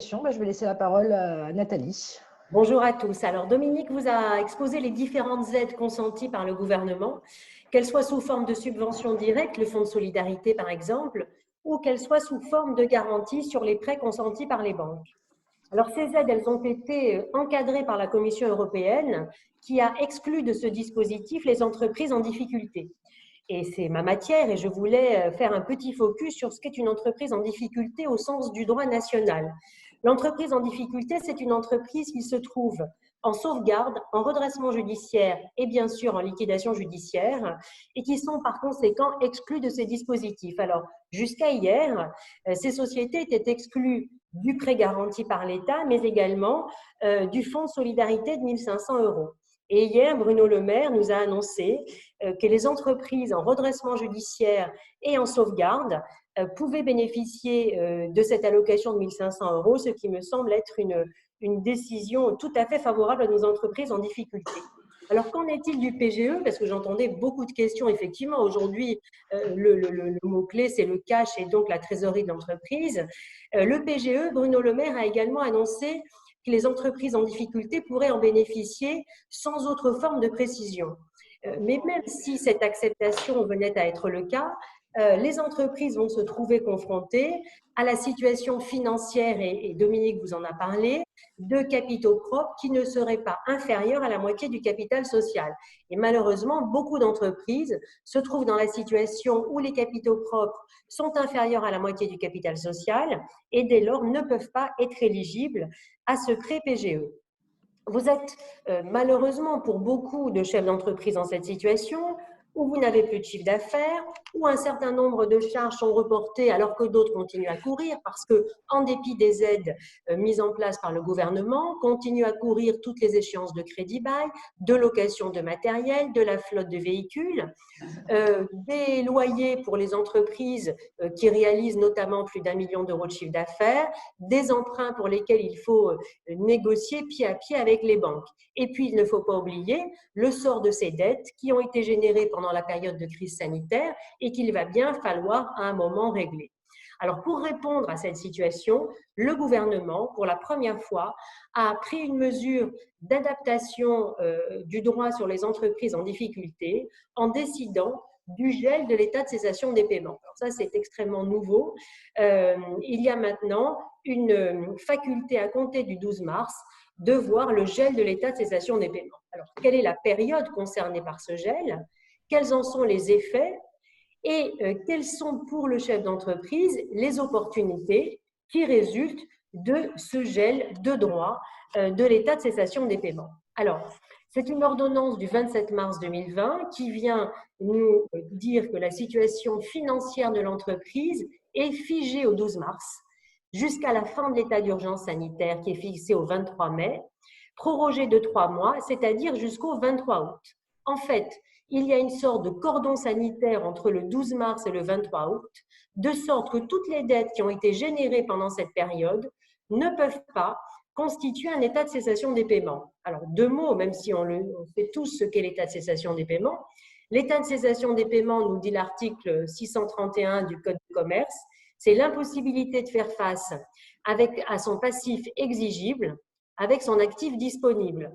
situation. Je vais laisser la parole à Nathalie. Bonjour à tous. Alors, Dominique vous a exposé les différentes aides consenties par le gouvernement, qu'elles soient sous forme de subventions directes, le Fonds de solidarité par exemple, ou qu'elles soient sous forme de garanties sur les prêts consentis par les banques. Alors, ces aides, elles ont été encadrées par la Commission européenne qui a exclu de ce dispositif les entreprises en difficulté. Et c'est ma matière et je voulais faire un petit focus sur ce qu'est une entreprise en difficulté au sens du droit national. L'entreprise en difficulté, c'est une entreprise qui se trouve en sauvegarde, en redressement judiciaire et bien sûr en liquidation judiciaire et qui sont par conséquent exclues de ces dispositifs. Alors, jusqu'à hier, ces sociétés étaient exclues du prêt garanti par l'État, mais également du fonds de solidarité de 1 500 €. Et hier, Bruno Le Maire nous a annoncé que les entreprises en redressement judiciaire et en sauvegarde pouvaient bénéficier de cette allocation de 1 500 €, ce qui me semble être une décision tout à fait favorable à nos entreprises en difficulté. Alors, qu'en est-il du PGE? Parce que j'entendais beaucoup de questions. Effectivement, aujourd'hui, le mot-clé, c'est le cash et donc la trésorerie de l'entreprise. Le PGE, Bruno Le Maire a également annoncé que les entreprises en difficulté pourraient en bénéficier sans autre forme de précision. Mais même si cette acceptation venait à être le cas, les entreprises vont se trouver confrontées à la situation financière, et Dominique vous en a parlé, de capitaux propres qui ne seraient pas inférieurs à la moitié du capital social. Et malheureusement, beaucoup d'entreprises se trouvent dans la situation où les capitaux propres sont inférieurs à la moitié du capital social et dès lors ne peuvent pas être éligibles à ce prêt PGE. Vous êtes malheureusement pour beaucoup de chefs d'entreprise dans cette situation où vous n'avez plus de chiffre d'affaires, où un certain nombre de charges sont reportées alors que d'autres continuent à courir parce que, en dépit des aides mises en place par le gouvernement, continuent à courir toutes les échéances de crédit bail, de location de matériel, de la flotte de véhicules, des loyers pour les entreprises qui réalisent notamment plus d'1 million d'euros de chiffre d'affaires, des emprunts pour lesquels il faut négocier pied à pied avec les banques. Et puis, il ne faut pas oublier le sort de ces dettes qui ont été générées pendant la période de crise sanitaire et qu'il va bien falloir à un moment régler. Alors, pour répondre à cette situation, le gouvernement, pour la première fois, a pris une mesure d'adaptation du droit sur les entreprises en difficulté en décidant du gel de l'état de cessation des paiements. Alors ça, c'est extrêmement nouveau. Il y a maintenant une faculté à compter du 12 mars de voir le gel de l'état de cessation des paiements. Alors, quelle est la période concernée par ce gel? Quels en sont les effets? Et quelles sont pour le chef d'entreprise les opportunités qui résultent de ce gel de droit de l'état de cessation des paiements? Alors, c'est une ordonnance du 27 mars 2020 qui vient nous dire que la situation financière de l'entreprise est figée au 12 mars jusqu'à la fin de l'état d'urgence sanitaire qui est fixé au 23 mai, prorogé de 3 mois, c'est-à-dire jusqu'au 23 août. En fait, il y a une sorte de cordon sanitaire entre le 12 mars et le 23 août, de sorte que toutes les dettes qui ont été générées pendant cette période ne peuvent pas constituer un état de cessation des paiements. Alors, deux mots, même si on sait tous ce qu'est l'état de cessation des paiements. L'état de cessation des paiements, nous dit l'article 631 du Code de commerce, c'est l'impossibilité de faire face à son passif exigible avec son actif disponible.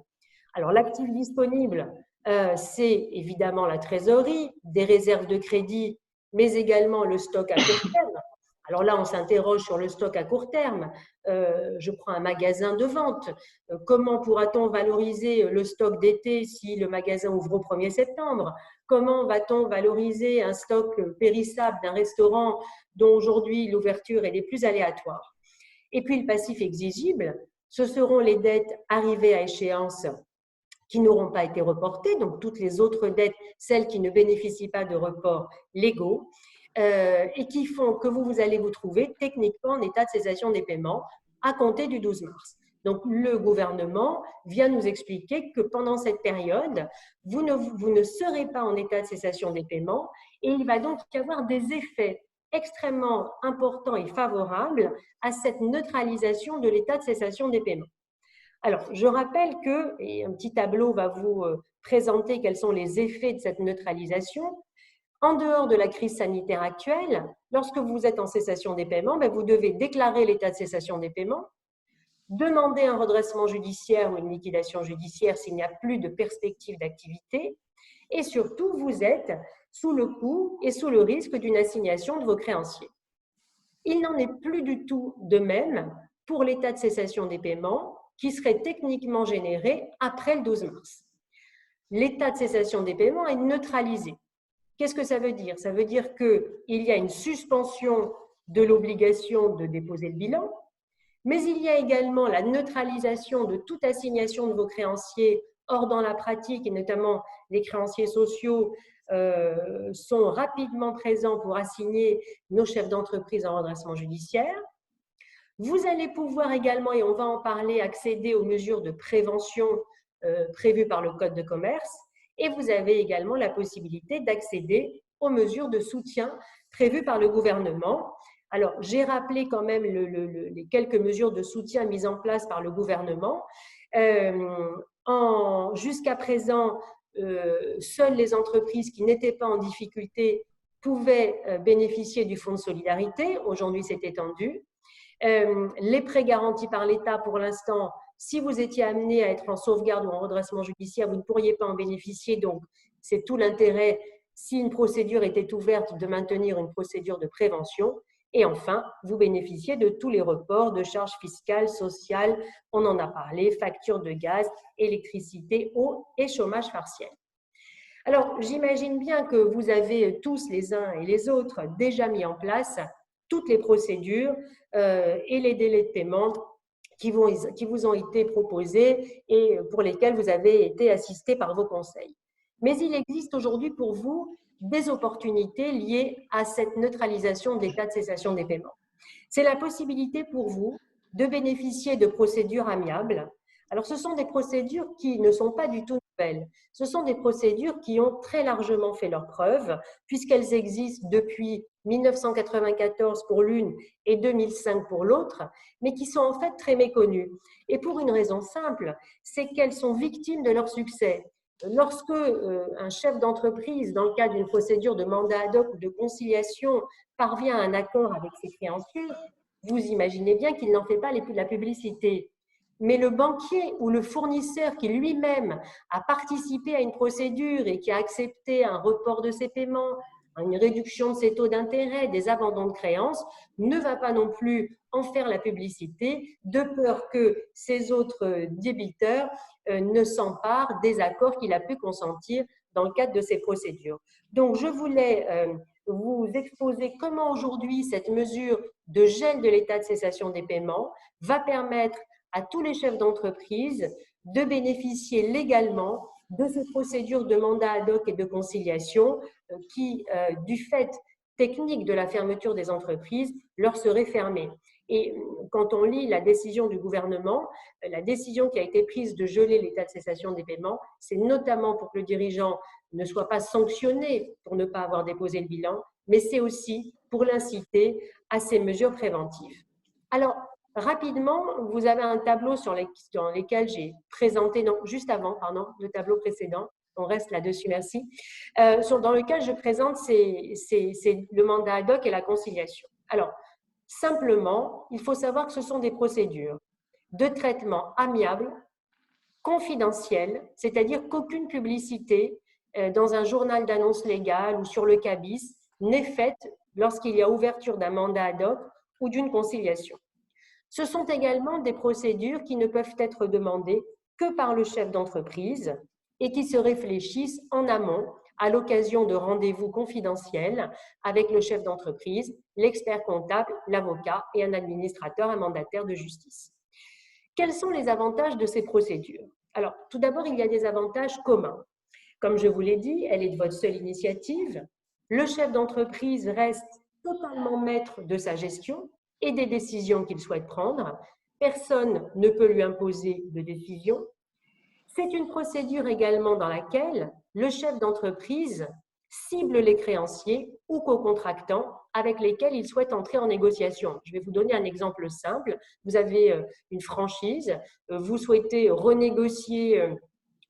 Alors, l'actif disponible, c'est évidemment la trésorerie, des réserves de crédit, mais également le stock à court terme. Alors là, on s'interroge sur le stock à court terme. Je prends un magasin de vente. Comment pourra-t-on valoriser le stock d'été si le magasin ouvre au 1er septembre? Comment va-t-on valoriser un stock périssable d'un restaurant dont aujourd'hui l'ouverture est des plus aléatoires? Et puis le passif exigible, ce seront les dettes arrivées à échéance qui n'auront pas été reportées, donc toutes les autres dettes, celles qui ne bénéficient pas de reports légaux, et qui font que vous allez vous trouver techniquement en état de cessation des paiements à compter du 12 mars. Donc, le gouvernement vient nous expliquer que pendant cette période, vous ne serez pas en état de cessation des paiements et il va donc y avoir des effets extrêmement importants et favorables à cette neutralisation de l'état de cessation des paiements. Alors, je rappelle que, et un petit tableau va vous présenter quels sont les effets de cette neutralisation. En dehors de la crise sanitaire actuelle, lorsque vous êtes en cessation des paiements, vous devez déclarer l'état de cessation des paiements. demander un redressement judiciaire ou une liquidation judiciaire s'il n'y a plus de perspective d'activité, et surtout, vous êtes sous le coup et sous le risque d'une assignation de vos créanciers. Il n'en est plus du tout de même pour l'état de cessation des paiements qui serait techniquement généré après le 12 mars. L'état de cessation des paiements est neutralisé. Qu'est-ce que ça veut dire? Ça veut dire qu'il y a une suspension de l'obligation de déposer le bilan, mais il y a également la neutralisation de toute assignation de vos créanciers. Or, dans la pratique, et notamment les créanciers sociaux sont rapidement présents pour assigner nos chefs d'entreprise en redressement judiciaire. Vous allez pouvoir également, et on va en parler, accéder aux mesures de prévention prévues par le Code de commerce, et vous avez également la possibilité d'accéder aux mesures de soutien prévues par le gouvernement. Alors, j'ai rappelé quand même les quelques mesures de soutien mises en place par le gouvernement. Jusqu'à présent, seules les entreprises qui n'étaient pas en difficulté pouvaient bénéficier du fonds de solidarité. Aujourd'hui, c'est étendu. Les prêts garantis par l'État, pour l'instant, si vous étiez amené à être en sauvegarde ou en redressement judiciaire, vous ne pourriez pas en bénéficier. Donc, c'est tout l'intérêt, si une procédure était ouverte, de maintenir une procédure de prévention. Et enfin, vous bénéficiez de tous les reports de charges fiscales, sociales, on en a parlé, factures de gaz, électricité, eau et chômage partiel. Alors, j'imagine bien que vous avez tous les uns et les autres déjà mis en place toutes les procédures et les délais de paiement qui vous ont été proposés et pour lesquels vous avez été assistés par vos conseils. Mais il existe aujourd'hui pour vous des opportunités liées à cette neutralisation de l'état de cessation des paiements. C'est la possibilité pour vous de bénéficier de procédures amiables. Alors, ce sont des procédures qui ne sont pas du tout nouvelles. Ce sont des procédures qui ont très largement fait leurs preuves, puisqu'elles existent depuis 1994 pour l'une et 2005 pour l'autre, mais qui sont en fait très méconnues. Et pour une raison simple, c'est qu'elles sont victimes de leur succès. Lorsque un chef d'entreprise, dans le cadre d'une procédure de mandat ad hoc ou de conciliation, parvient à un accord avec ses créanciers, vous imaginez bien qu'il n'en fait pas la publicité. Mais le banquier ou le fournisseur qui lui-même a participé à une procédure et qui a accepté un report de ses paiements, une réduction de ses taux d'intérêt, des abandons de créances, ne va pas non plus en faire la publicité de peur que ses autres débiteurs ne s'emparent des accords qu'il a pu consentir dans le cadre de ces procédures. Donc, je voulais vous exposer comment aujourd'hui cette mesure de gel de l'état de cessation des paiements va permettre à tous les chefs d'entreprise de bénéficier légalement de ces procédures de mandat ad hoc et de conciliation qui, du fait technique de la fermeture des entreprises, leur seraient fermées. Et quand on lit la décision du gouvernement, la décision qui a été prise de geler l'état de cessation des paiements, c'est notamment pour que le dirigeant ne soit pas sanctionné pour ne pas avoir déposé le bilan, mais c'est aussi pour l'inciter à ces mesures préventives. Alors, rapidement, vous avez un tableau dans lequel j'ai présenté, non, juste avant, pardon, le tableau précédent, on reste là-dessus, merci, dans lequel je présente le mandat ad hoc et la conciliation. Alors, simplement, il faut savoir que ce sont des procédures de traitement amiable, confidentiel, c'est-à-dire qu'aucune publicité dans un journal d'annonce légale ou sur le CABIS n'est faite lorsqu'il y a ouverture d'un mandat ad hoc ou d'une conciliation. Ce sont également des procédures qui ne peuvent être demandées que par le chef d'entreprise et qui se réfléchissent en amont à l'occasion de rendez-vous confidentiels avec le chef d'entreprise, l'expert comptable, l'avocat et un administrateur, un mandataire de justice. Quels sont les avantages de ces procédures? Alors, tout d'abord, il y a des avantages communs. Comme je vous l'ai dit, elle est de votre seule initiative. Le chef d'entreprise reste totalement maître de sa gestion et des décisions qu'il souhaite prendre. Personne ne peut lui imposer de décision. C'est une procédure également dans laquelle le chef d'entreprise cible les créanciers ou co-contractants avec lesquels il souhaite entrer en négociation. Je vais vous donner un exemple simple. Vous avez une franchise, vous souhaitez renégocier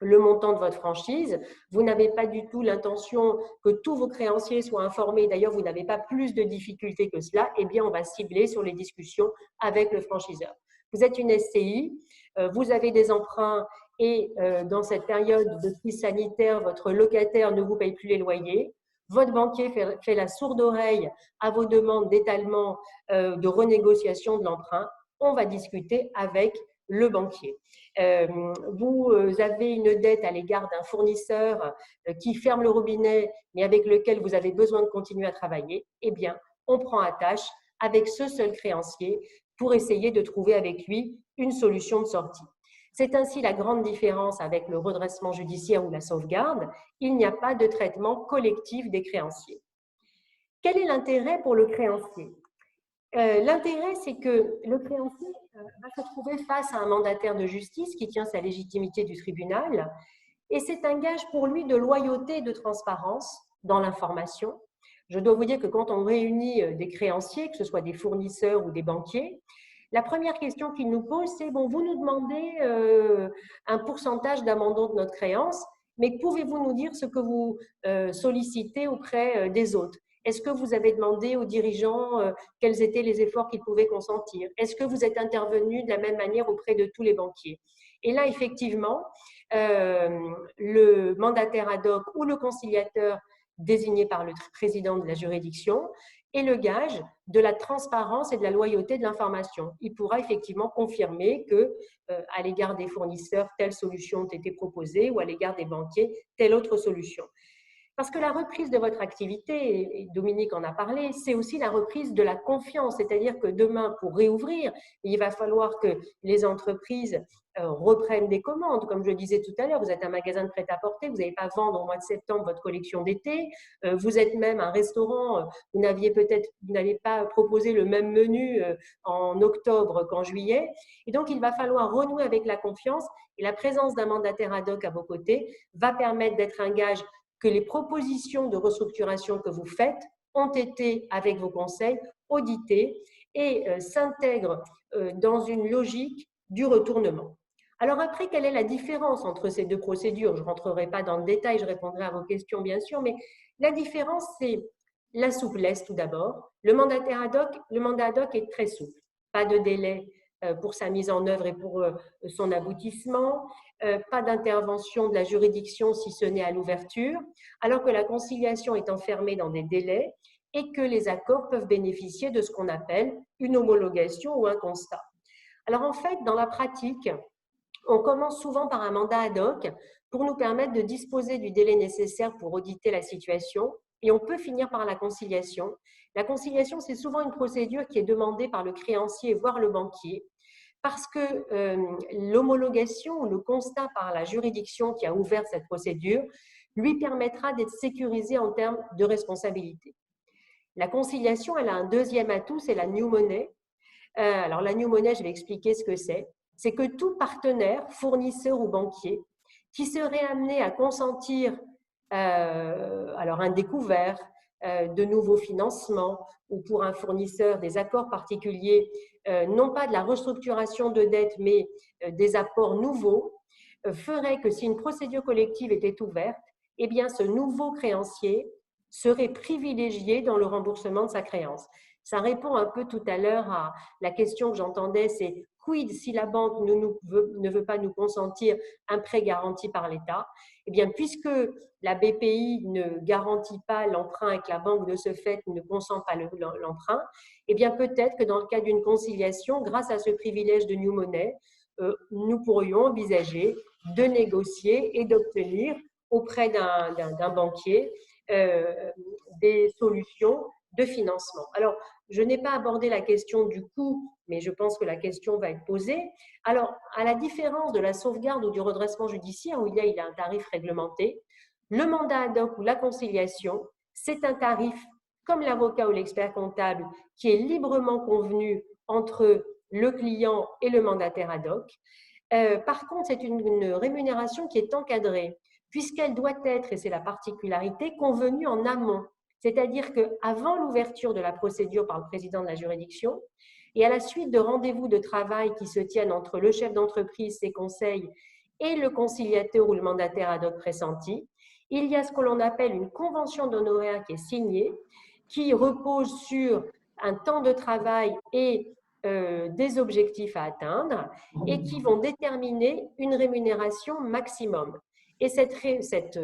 le montant de votre franchise, vous n'avez pas du tout l'intention que tous vos créanciers soient informés, d'ailleurs vous n'avez pas plus de difficultés que cela, eh bien on va cibler sur les discussions avec le franchiseur. Vous êtes une SCI, vous avez des emprunts et dans cette période de crise sanitaire, votre locataire ne vous paye plus les loyers. Votre banquier fait la sourde oreille à vos demandes d'étalement, de renégociation de l'emprunt. On va discuter avec le banquier. Vous avez une dette à l'égard d'un fournisseur qui ferme le robinet, mais avec lequel vous avez besoin de continuer à travailler. Eh bien, on prend attache avec ce seul créancier pour essayer de trouver avec lui une solution de sortie. C'est ainsi la grande différence avec le redressement judiciaire ou la sauvegarde. Il n'y a pas de traitement collectif des créanciers. Quel est l'intérêt pour le créancier? L'intérêt, c'est que le créancier va se trouver face à un mandataire de justice qui tient sa légitimité du tribunal, et c'est un gage pour lui de loyauté et de transparence dans l'information. Je dois vous dire que quand on réunit des créanciers, que ce soit des fournisseurs ou des banquiers, la première question qu'ils nous posent, c'est bon, vous nous demandez un pourcentage d'abandon de notre créance, mais pouvez-vous nous dire ce que vous sollicitez auprès des autres? Est-ce que vous avez demandé aux dirigeants quels étaient les efforts qu'ils pouvaient consentir? Est-ce que vous êtes intervenu de la même manière auprès de tous les banquiers? Et là, effectivement, le mandataire ad hoc ou le conciliateur désigné par le président de la juridiction est le gage de la transparence et de la loyauté de l'information. Il pourra effectivement confirmer que, à l'égard des fournisseurs, telle solution a été proposée ou à l'égard des banquiers, telle autre solution. Parce que la reprise de votre activité, et Dominique en a parlé, c'est aussi la reprise de la confiance. C'est-à-dire que demain, pour réouvrir, il va falloir que les entreprises reprennent des commandes. Comme je disais tout à l'heure, vous êtes un magasin de prêt-à-porter, vous n'allez pas vendre au mois de septembre votre collection d'été. Vous êtes même un restaurant, vous n'avez pas proposé le même menu en octobre qu'en juillet. Et donc, il va falloir renouer avec la confiance. Et la présence d'un mandataire ad hoc à vos côtés va permettre d'être un gage que les propositions de restructuration que vous faites ont été, avec vos conseils, auditées et s'intègrent dans une logique du retournement. Alors après, quelle est la différence entre ces deux procédures? Je ne rentrerai pas dans le détail, je répondrai à vos questions bien sûr, mais la différence, c'est la souplesse tout d'abord. Le mandat ad hoc est très souple. Pas de délai pour sa mise en œuvre et pour son aboutissement, pas d'intervention de la juridiction si ce n'est à l'ouverture, alors que la conciliation est enfermée dans des délais et que les accords peuvent bénéficier de ce qu'on appelle une homologation ou un constat. Alors en fait, dans la pratique, on commence souvent par un mandat ad hoc pour nous permettre de disposer du délai nécessaire pour auditer la situation et on peut finir par la conciliation. La conciliation, c'est souvent une procédure qui est demandée par le créancier, voire le banquier, parce que l'homologation ou le constat par la juridiction qui a ouvert cette procédure lui permettra d'être sécurisé en termes de responsabilité. La conciliation, elle a un deuxième atout, c'est la new money. Alors la new money, je vais expliquer ce que c'est. C'est que tout partenaire, fournisseur ou banquier, qui serait amené à consentir alors un découvert, de nouveaux financements ou pour un fournisseur des accords particuliers, non pas de la restructuration de dette, mais des apports nouveaux, ferait que si une procédure collective était ouverte, eh bien ce nouveau créancier serait privilégié dans le remboursement de sa créance. Ça répond un peu tout à l'heure à la question que j'entendais, c'est quid si la banque ne veut pas nous consentir un prêt garanti par l'État? Eh bien, puisque la BPI ne garantit pas l'emprunt et que la banque de ce fait ne consent pas l'emprunt, eh bien peut-être que dans le cas d'une conciliation, grâce à ce privilège de new money, nous pourrions envisager de négocier et d'obtenir auprès d'un banquier des solutions de financement. Alors, je n'ai pas abordé la question du coût, mais je pense que la question va être posée. Alors, à la différence de la sauvegarde ou du redressement judiciaire, où il y a un tarif réglementé, le mandat ad hoc ou la conciliation, c'est un tarif, comme l'avocat ou l'expert comptable, qui est librement convenu entre le client et le mandataire ad hoc. Par contre, c'est une rémunération qui est encadrée, puisqu'elle doit être, et c'est la particularité, convenue en amont. C'est-à-dire qu'avant l'ouverture de la procédure par le président de la juridiction et à la suite de rendez-vous de travail qui se tiennent entre le chef d'entreprise, ses conseils, et le conciliateur ou le mandataire ad hoc pressenti, il y a ce que l'on appelle une convention d'honoraires qui est signée, qui repose sur un temps de travail et des objectifs à atteindre et qui vont déterminer une rémunération maximum. Et cette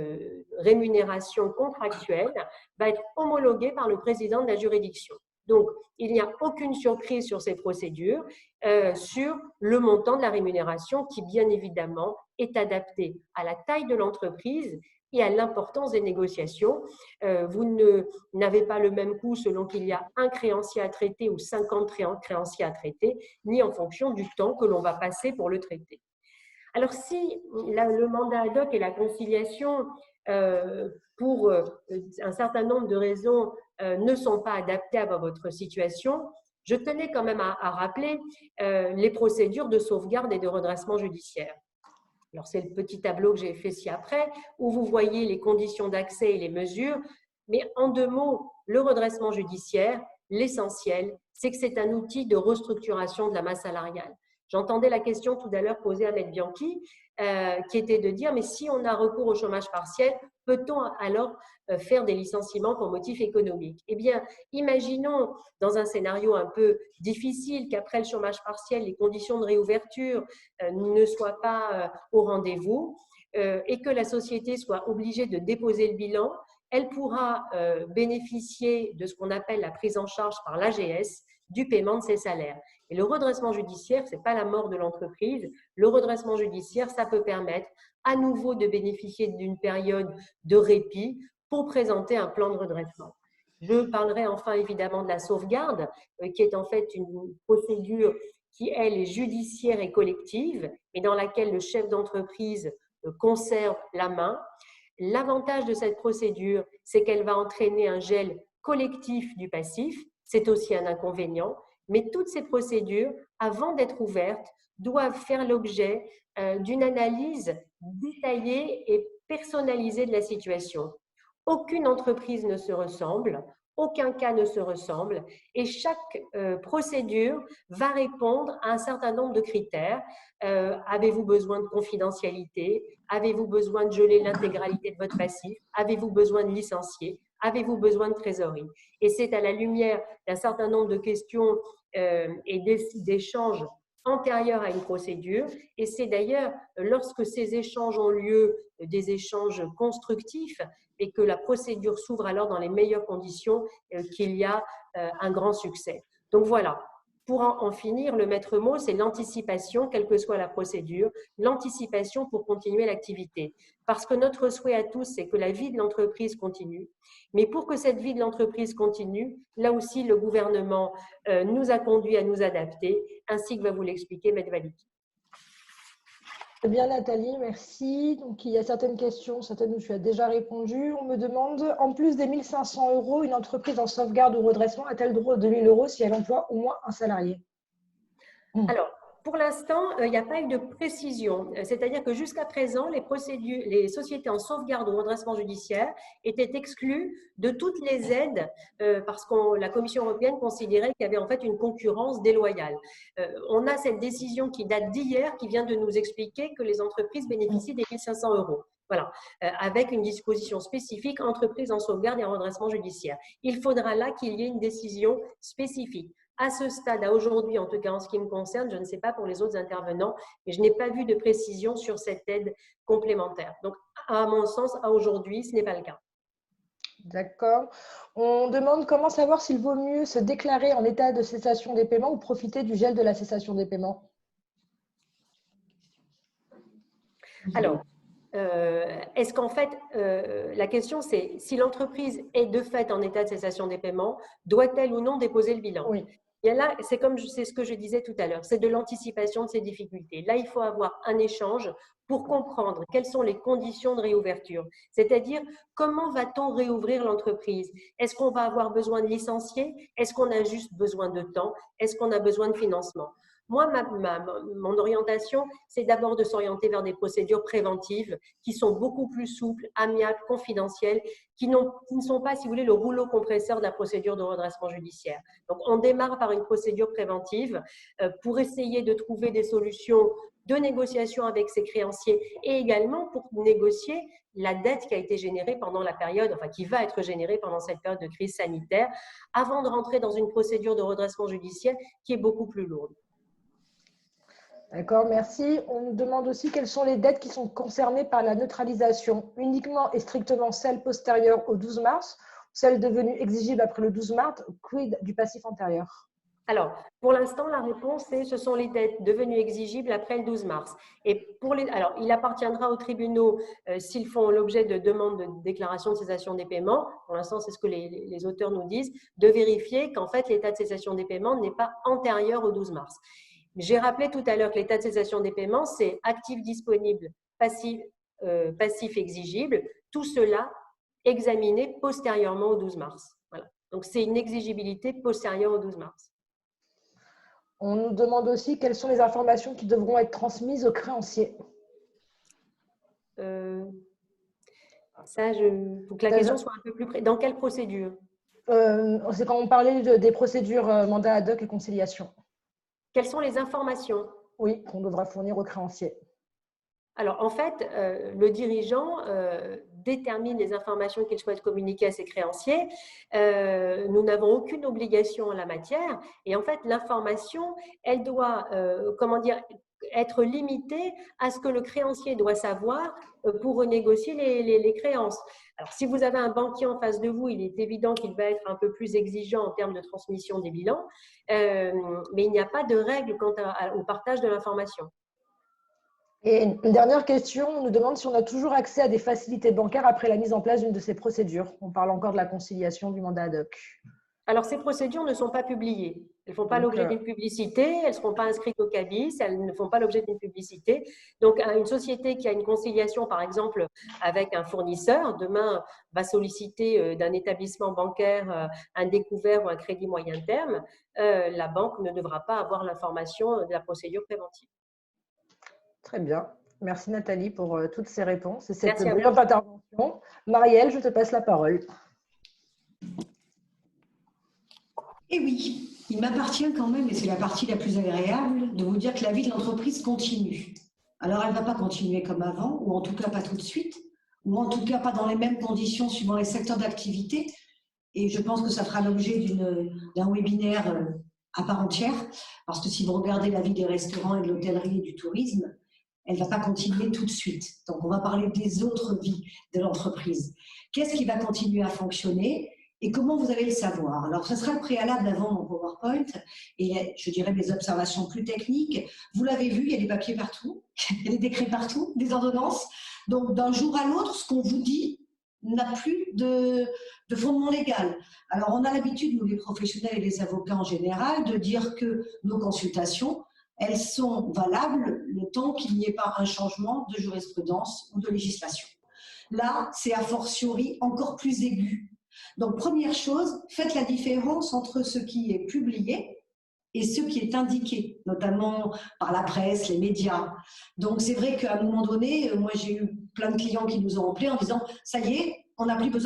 rémunération contractuelle va être homologuée par le président de la juridiction. Donc, il n'y a aucune surprise sur ces procédures, sur le montant de la rémunération qui, bien évidemment, est adapté à la taille de l'entreprise et à l'importance des négociations. Vous n'avez pas le même coût selon qu'il y a un créancier à traiter ou 50 créanciers à traiter, ni en fonction du temps que l'on va passer pour le traiter. Alors, si le mandat ad hoc et la conciliation, pour un certain nombre de raisons, ne sont pas adaptés à votre situation, je tenais quand même à rappeler les procédures de sauvegarde et de redressement judiciaire. Alors, c'est le petit tableau que j'ai fait ci-après, où vous voyez les conditions d'accès et les mesures. Mais en 2 mots, le redressement judiciaire, l'essentiel, c'est que c'est un outil de restructuration de la masse salariale. J'entendais la question tout à l'heure posée à Maître Bianchi, qui était de dire, mais si on a recours au chômage partiel, peut-on alors faire des licenciements pour motif économique? Eh bien, imaginons dans un scénario un peu difficile qu'après le chômage partiel, les conditions de réouverture ne soient pas au rendez-vous et que la société soit obligée de déposer le bilan. Elle pourra bénéficier de ce qu'on appelle la prise en charge par l'AGS du paiement de ses salaires. Et le redressement judiciaire, ce n'est pas la mort de l'entreprise. Le redressement judiciaire, ça peut permettre à nouveau de bénéficier d'une période de répit pour présenter un plan de redressement. Je parlerai enfin évidemment de la sauvegarde, qui est en fait une procédure qui, elle, est judiciaire et collective, et dans laquelle le chef d'entreprise conserve la main. L'avantage de cette procédure, c'est qu'elle va entraîner un gel collectif du passif. C'est aussi un inconvénient. Mais toutes ces procédures, avant d'être ouvertes, doivent faire l'objet d'une analyse détaillée et personnalisée de la situation. Aucune entreprise ne se ressemble, aucun cas ne se ressemble et chaque procédure va répondre à un certain nombre de critères. Avez-vous besoin de confidentialité? Avez-vous besoin de geler l'intégralité de votre passif? Avez-vous besoin de licencier? Avez-vous besoin de trésorerie? Et c'est à la lumière d'un certain nombre de questions et d'échanges antérieurs à une procédure. Et c'est d'ailleurs lorsque ces échanges ont lieu, des échanges constructifs, et que la procédure s'ouvre alors dans les meilleures conditions, qu'il y a un grand succès. Donc voilà, pour en finir, le maître mot, c'est l'anticipation, quelle que soit la procédure, l'anticipation pour continuer l'activité. Parce que notre souhait à tous, c'est que la vie de l'entreprise continue. Mais pour que cette vie de l'entreprise continue, là aussi, le gouvernement nous a conduits à nous adapter, ainsi que va vous l'expliquer Maître Valiki. Très bien, Nathalie, merci. Donc, il y a certaines questions, certaines où tu as déjà répondu. On me demande, en plus des 1 500 €, une entreprise en sauvegarde ou redressement a-t-elle droit aux 2 000 € si elle emploie au moins un salarié? Alors, pour l'instant, il n'y a pas eu de précision. C'est-à-dire que jusqu'à présent, les sociétés en sauvegarde ou redressement judiciaire étaient exclues de toutes les aides parce que la Commission européenne considérait qu'il y avait en fait une concurrence déloyale. On a cette décision qui date d'hier qui vient de nous expliquer que les entreprises bénéficient des 1 500 €. Voilà, avec une disposition spécifique entreprise en sauvegarde et en redressement judiciaire. Il faudra là qu'il y ait une décision spécifique. À ce stade, à aujourd'hui, en tout cas en ce qui me concerne, je ne sais pas pour les autres intervenants, mais je n'ai pas vu de précision sur cette aide complémentaire. Donc, à mon sens, à aujourd'hui, ce n'est pas le cas. D'accord. On demande comment savoir s'il vaut mieux se déclarer en état de cessation des paiements ou profiter du gel de la cessation des paiements. Alors, est-ce qu'en fait, la question c'est si l'entreprise est de fait en état de cessation des paiements, doit-elle ou non déposer le bilan? Oui. Et là, c'est ce que je disais tout à l'heure, c'est de l'anticipation de ces difficultés. Là, il faut avoir un échange pour comprendre quelles sont les conditions de réouverture. C'est-à-dire, comment va-t-on réouvrir l'entreprise? Est-ce qu'on va avoir besoin de licencier? Est-ce qu'on a juste besoin de temps? Est-ce qu'on a besoin de financement? Moi, mon orientation, c'est d'abord de s'orienter vers des procédures préventives qui sont beaucoup plus souples, amiables, confidentielles, qui ne sont pas, si vous voulez, le rouleau compresseur de la procédure de redressement judiciaire. Donc, on démarre par une procédure préventive pour essayer de trouver des solutions de négociation avec ses créanciers et également pour négocier la dette qui a été générée pendant la période, enfin qui va être générée pendant cette période de crise sanitaire, avant de rentrer dans une procédure de redressement judiciaire qui est beaucoup plus lourde. D'accord, merci. On nous demande aussi quelles sont les dettes qui sont concernées par la neutralisation, uniquement et strictement celles postérieures au 12 mars, celles devenues exigibles après le 12 mars, quid du passif antérieur? Alors, pour l'instant, la réponse est ce sont les dettes devenues exigibles après le 12 mars. Et alors, il appartiendra aux tribunaux, s'ils font l'objet de demandes de déclaration de cessation des paiements, pour l'instant, c'est ce que les auteurs nous disent, de vérifier qu'en fait, l'état de cessation des paiements n'est pas antérieur au 12 mars. J'ai rappelé tout à l'heure que l'état de cessation des paiements, c'est actif disponible, passif exigible, tout cela examiné postérieurement au 12 mars. Voilà. Donc, c'est une exigibilité postérieure au 12 mars. On nous demande aussi quelles sont les informations qui devront être transmises aux créanciers. Ça, faut que la question soit un peu plus près. Dans quelle procédure? C'est quand on parlait des procédures mandat ad hoc et conciliation. Quelles sont les informations? Oui, qu'on devra fournir aux créanciers. Alors, en fait, le dirigeant détermine les informations qu'il souhaite communiquer à ses créanciers. Nous n'avons aucune obligation en la matière. Et en fait, l'information, elle doit, être limitée à ce que le créancier doit savoir pour renégocier les créances. Alors, si vous avez un banquier en face de vous, il est évident qu'il va être un peu plus exigeant en termes de transmission des bilans, mais il n'y a pas de règle quant au partage de l'information. Et une dernière question, on nous demande si on a toujours accès à des facilités bancaires après la mise en place d'une de ces procédures. On parle encore de la conciliation du mandat ad hoc. Alors, ces procédures ne sont pas publiées. Elles ne font pas l'objet d'une publicité, elles ne seront pas inscrites au CABIS, elles ne font pas l'objet d'une publicité. Donc, une société qui a une conciliation, par exemple, avec un fournisseur, demain va solliciter d'un établissement bancaire un découvert ou un crédit moyen terme, la banque ne devra pas avoir l'information de la procédure préventive. Très bien. Merci Nathalie pour toutes ces réponses et cette brillante intervention. Marielle, je te passe la parole. Eh oui, il m'appartient quand même, et c'est la partie la plus agréable, de vous dire que la vie de l'entreprise continue. Alors, elle ne va pas continuer comme avant, ou en tout cas pas tout de suite, ou en tout cas pas dans les mêmes conditions suivant les secteurs d'activité. Et je pense que ça fera l'objet d'un webinaire à part entière, parce que si vous regardez la vie des restaurants et de l'hôtellerie et du tourisme, elle ne va pas continuer tout de suite. Donc, on va parler des autres vies de l'entreprise. Qu'est-ce qui va continuer à fonctionner et comment vous allez le savoir? Alors, ce sera le préalable avant mon PowerPoint et je dirais mes observations plus techniques. Vous l'avez vu, il y a des papiers partout, il y a des décrets partout, des ordonnances. Donc, d'un jour à l'autre, ce qu'on vous dit n'a plus de fondement légal. Alors, on a l'habitude, nous les professionnels et les avocats en général, de dire que nos consultations, elles sont valables le temps qu'il n'y ait pas un changement de jurisprudence ou de législation. Là, c'est a fortiori encore plus aigu. Donc, première chose, faites la différence entre ce qui est publié et ce qui est indiqué, notamment par la presse, les médias. Donc, c'est vrai qu'à un moment donné, moi, j'ai eu plein de clients qui nous ont appelés en disant « ça y est, on n'a plus besoin